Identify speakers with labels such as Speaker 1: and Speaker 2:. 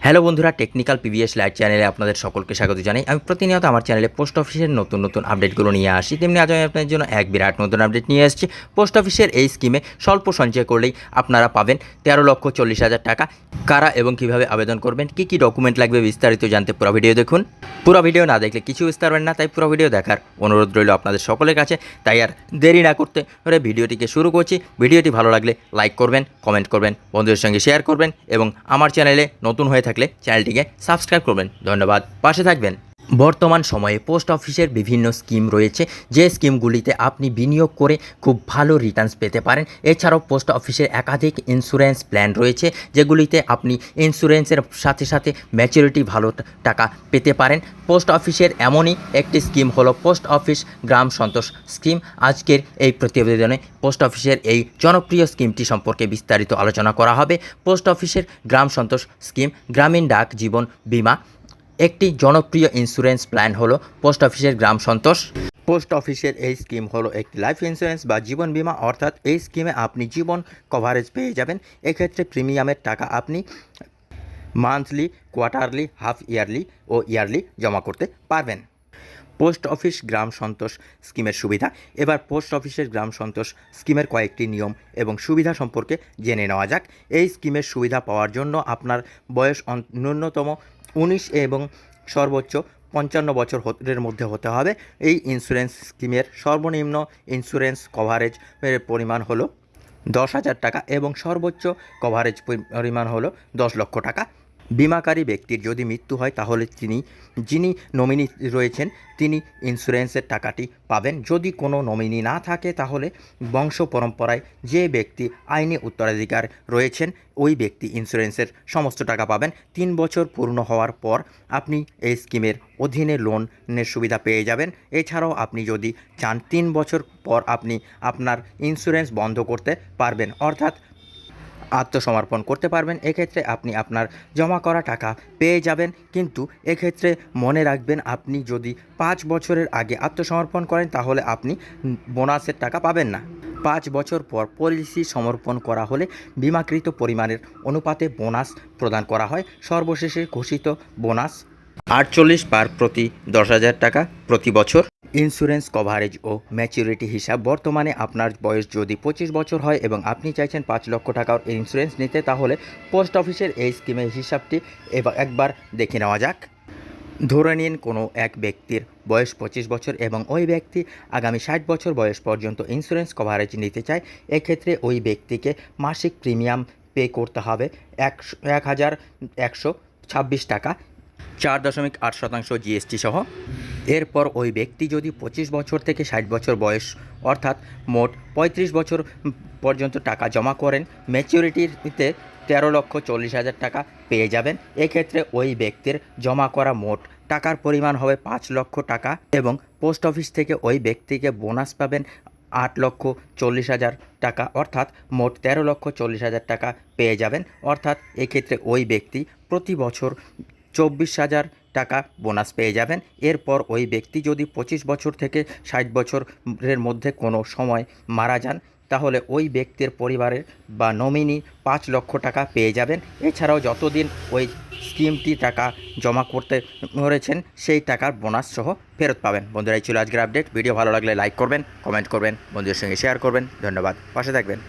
Speaker 1: Hello বন্ধুরা, technical PVS light চ্যানেলে আপনাদের সকলকে স্বাগত জানাই। আমি প্রতিনিয়ত আমার চ্যানেলে পোস্ট অফিসের নতুন নতুন আপডেটগুলো নিয়ে আসি, তেমনি আজ আমি আপনাদের জন্য এক বিরাট নতুন আপডেট নিয়ে আসছি। পোস্ট অফিসের এই স্কিমে স্বল্প সঞ্চয় করলেই আপনারা পাবেন 13,40,000 টাকা। কারা এবং কিভাবে আবেদন করবেন, কি কি ডকুমেন্ট লাগবে, বিস্তারিত জানতে পুরো ভিডিও দেখুন। পুরো ভিডিও না দেখলে কিছু বুঝতে পারবেন না, তাই পুরো ভিডিও দেখার অনুরোধ রইল আপনাদের সকলের কাছে। তাই আর দেরি না করতে ভিডিওটিকে শুরু করছি। ভিডিওটি ভালো লাগলে লাইক করবেন, কমেন্ট করবেন, বন্ধুদের সঙ্গে শেয়ার করবেন এবং আমার চ্যানেলে নতুন হয়ে থাকলে চ্যানেলটিকে সাবস্ক্রাইব করবেন। ধন্যবাদ, পাশে থাকবেন। বর্তমান সময়ে পোস্ট অফিসের বিভিন্ন স্কিম রয়েছে, যে স্কিমগুলিতে আপনি বিনিয়োগ করে খুব ভালো রিটার্নস পেতে পারেন। এছাড়াও পোস্ট অফিসের একাধিক ইন্স্যুরেন্স প্ল্যান রয়েছে, যেগুলিতে আপনি ইন্স্যুরেন্সের সাথে সাথে ম্যাচুরিটি ভালো টাকা পেতে পারেন। পোস্ট অফিসের এমনই একটি স্কিম হলো পোস্ট অফিস গ্রাম সন্তোষ স্কিম। আজকের এই প্রতিবেদনে পোস্ট অফিসের এই জনপ্রিয় স্কিমটি সম্পর্কে বিস্তারিত আলোচনা করা হবে। পোস্ট অফিসের গ্রাম সন্তোষ স্কিম গ্রামীণ ডাক জীবন বীমা একটি জনপ্রিয় ইন্স্যুরেন্স প্ল্যান হলো পোস্ট অফিসের গ্রাম সন্তোষ। পোস্ট অফিসের এই স্কিম হলো একটি লাইফ ইন্স্যুরেন্স বা জীবন বীমা, অর্থাৎ এই স্কিমে আপনি জীবন কভারেজ পেয়ে যাবেন। এক্ষেত্রে প্রিমিয়ামের টাকা আপনি মান্থলি, কোয়ার্টারলি, হাফ ইয়ারলি ও ইয়ারলি জমা করতে পারবেন। পোস্ট অফিস গ্রাম সন্তোষ স্কিমের সুবিধা। এবার পোস্ট অফিসের গ্রাম সন্তোষ স্কিমের কয়েকটি নিয়ম এবং সুবিধা সম্পর্কে জেনে নেওয়া যাক। এই স্কিমের সুবিধা পাওয়ার জন্য আপনার বয়স ন্যূনতম 19 এবং সর্বোচ্চ 55 বছরের মধ্যে হতে হবে। এই ইন্স্যুরেন্স স্কিমের সর্বনিম্ন ইন্স্যুরেন্স কভারেজের পরিমাণ হলো 10,000 টাকা এবং সর্বোচ্চ কভারেজ পরিমাণ হলো 10 লক্ষ টাকা। বিমাকারী ব্যক্তির যদি মৃত্যু হয় তাহলে যিনি নমিনি রয়েছেন তিনি ইন্স্যুরেন্সের টাকাটি পাবেন। যদি কোনো নমিনি না থাকে তাহলে বংশ পরম্পরায় যে ব্যক্তি আইনি উত্তরাধিকার রয়েছেন ওই ব্যক্তি ইন্স্যুরেন্সের সমস্ত টাকা পাবেন। 3 বছর পূর্ণ হওয়ার পর আপনি এই স্কিমের অধীনে লোনের সুবিধা পেয়ে যাবেন। এছাড়াও আপনি যদি চান 3 বছর পর আপনি আপনার ইন্স্যুরেন্স বন্ধ করতে পারবেন, অর্থাৎ আত্মসমর্পণ করতে পারবেন। এক্ষেত্রে আপনি আপনার জমা করা টাকা পেয়ে যাবেন, কিন্তু এক্ষেত্রে মনে রাখবেন আপনি যদি 5 বছরের আগে আত্মসমর্পণ করেন তাহলে আপনি বোনাসের টাকা পাবেন না। 5 বছর পর পলিসি সমর্পণ করা হলে বিমাকৃত পরিমাণের অনুপাতে বোনাস প্রদান করা হয়। সর্বশেষে ঘোষিত বোনাস 48 বার প্রতি 10,000 টাকা প্রতি বছর। ইন্স্যুরেন্স কভারেজ ও ম্যাচুরিটি হিসাব। বর্তমানে আপনার বয়স যদি 25 বছর হয় এবং আপনি চাইছেন 5 লক্ষ টাকার ইন্স্যুরেন্স নিতে, তাহলে পোস্ট অফিসের এই স্কিমের হিসাবটি একবার দেখে নেওয়া যাক। ধরে নিন কোনো এক ব্যক্তির বয়স 25 বছর এবং ওই ব্যক্তি আগামী 60 বছর বয়স পর্যন্ত ইন্স্যুরেন্স কভারেজ নিতে চায়। এক্ষেত্রে ওই ব্যক্তিকে মাসিক প্রিমিয়াম পে করতে হবে 1,126 টাকা, 4.8% জিএসটি সহ। এরপর ওই ব্যক্তি যদি 25 বছর থেকে 60 বছর বয়স, অর্থাৎ মোট 35 বছর পর্যন্ত টাকা জমা করেন, ম্যাচুরিটিতে 13,40,000 টাকা পেয়ে যাবেন। এক্ষেত্রে ওই ব্যক্তির জমা করা মোট টাকার পরিমাণ হবে 5 লক্ষ টাকা এবং পোস্ট অফিস থেকে ওই ব্যক্তিকে বোনাস পাবেন 8,40,000 টাকা, অর্থাৎ মোট 13,40,000 টাকা পেয়ে যাবেন। অর্থাৎ এক্ষেত্রে ওই ব্যক্তি প্রতি বছর 24,000 টাকা বোনাস পেয়ে যাবেন। এরপর ওই ব্যক্তি যদি 25 বছর থেকে 60 বছরের মধ্যে কোনো সময় মারা যান তাহলে ওই ব্যক্তির পরিবারের বা নমিনি 5 লক্ষ টাকা পেয়ে যাবেন। এছাড়াও যতদিন ওই স্কিমটি টাকা জমা করতে ধরেছেন সেই টাকার বোনাস সহ ফেরত পাবেন। বন্ধুরা, এই ছিল আজকের আপডেট। ভিডিও ভালো লাগলে লাইক করবেন, কমেন্ট করবেন, বন্ধুদের সঙ্গে শেয়ার করবেন। ধন্যবাদ, পাশে থাকবেন।